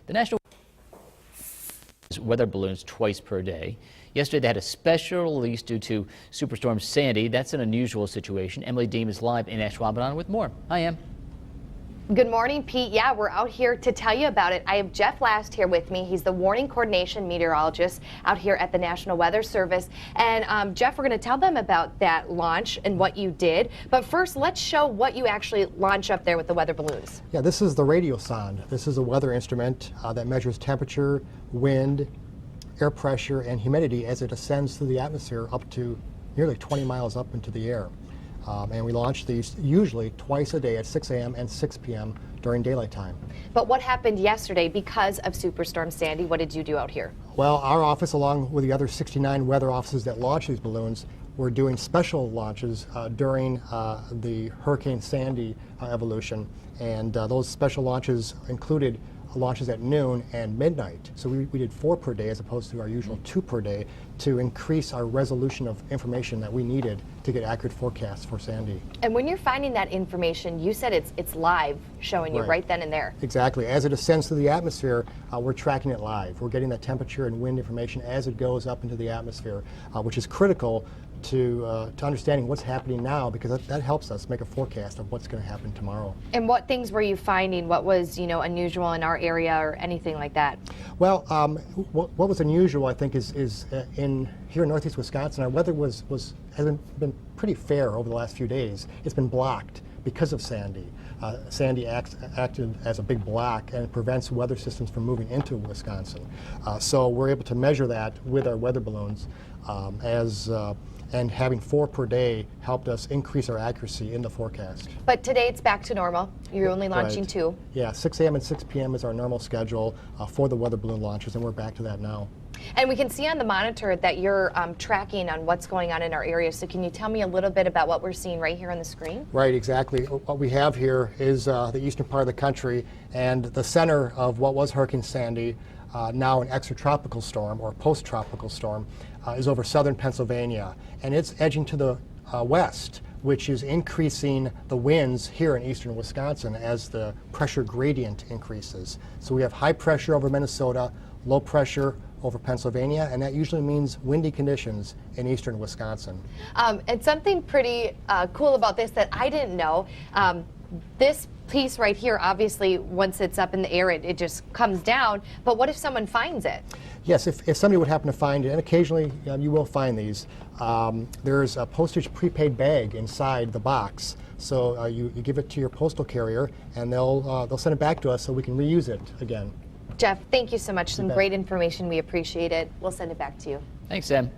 The National weather balloons twice per day. Yesterday they had a special release due to Superstorm Sandy. That's an unusual situation. Emily Deem is live in Ashwaubenon with more. Hi, Em. Good morning, Pete. Yeah, we're out here to tell you about it. I have Jeff Last here with me. He's the warning coordination meteorologist out here at the National Weather Service. And Jeff, we're going to tell them about that launch and what you did. But first, let's show what you actually launch up there with the weather balloons. Yeah, this is the radiosonde. This is a weather instrument that measures temperature, wind, air pressure, and humidity as it ascends through the atmosphere up to nearly 20 miles up into the air. And we launch these usually twice a day at 6 a.m. and 6 p.m. during daylight time. But what happened yesterday because of Superstorm Sandy? What did you do out here? Well, our office, along with the other 69 weather offices that launch these balloons, were doing special launches during the Hurricane Sandy evolution. And those special launches included launches at noon and midnight. So we did 4 per day as opposed to our usual 2 per day to increase our resolution of information that we needed to get accurate forecasts for Sandy. And when you're finding that information, you said it's live, showing you right then and there. Exactly. As it ascends through the atmosphere, we're tracking it live. We're getting the temperature and wind information as it goes up into the atmosphere, which is critical to understanding what's happening now, because that helps us make a forecast of what's going to happen tomorrow. And what things were you finding? What was, unusual in our area or anything like that? Well, what was unusual, I think, is in here in northeast Wisconsin, our weather has been pretty fair over the last few days. It's been blocked because of Sandy. Sandy acted as a big block and prevents weather systems from moving into Wisconsin. So we're able to measure that with our weather balloons and having 4 per day helped us increase our accuracy in the forecast. But today it's back to normal. You're only launching 2. Yeah, 6 a.m. and 6 p.m. is our normal schedule for the weather balloon launches, and we're back to that now. And we can see on the monitor that you're tracking on what's going on in our area. So can you tell me a little bit about what we're seeing right here on the screen? Right, exactly. What we have here is the eastern part of the country, and the center of what was Hurricane Sandy, now an extratropical storm or post-tropical storm, is over southern Pennsylvania. And it's edging to the west, which is increasing the winds here in eastern Wisconsin as the pressure gradient increases. So we have high pressure over Minnesota, low pressure over Pennsylvania, and that usually means windy conditions in eastern Wisconsin. And something pretty cool about this that I didn't know, this piece right here, obviously, once it's up in the air, it just comes down. But what if someone finds it? Yes, if somebody would happen to find it, and occasionally you will find these, there's a postage prepaid bag inside the box. So you give it to your postal carrier, and they'll send it back to us so we can reuse it again. Jeff, thank you so much. Some great information. We appreciate it. We'll send it back to you. Thanks, Em.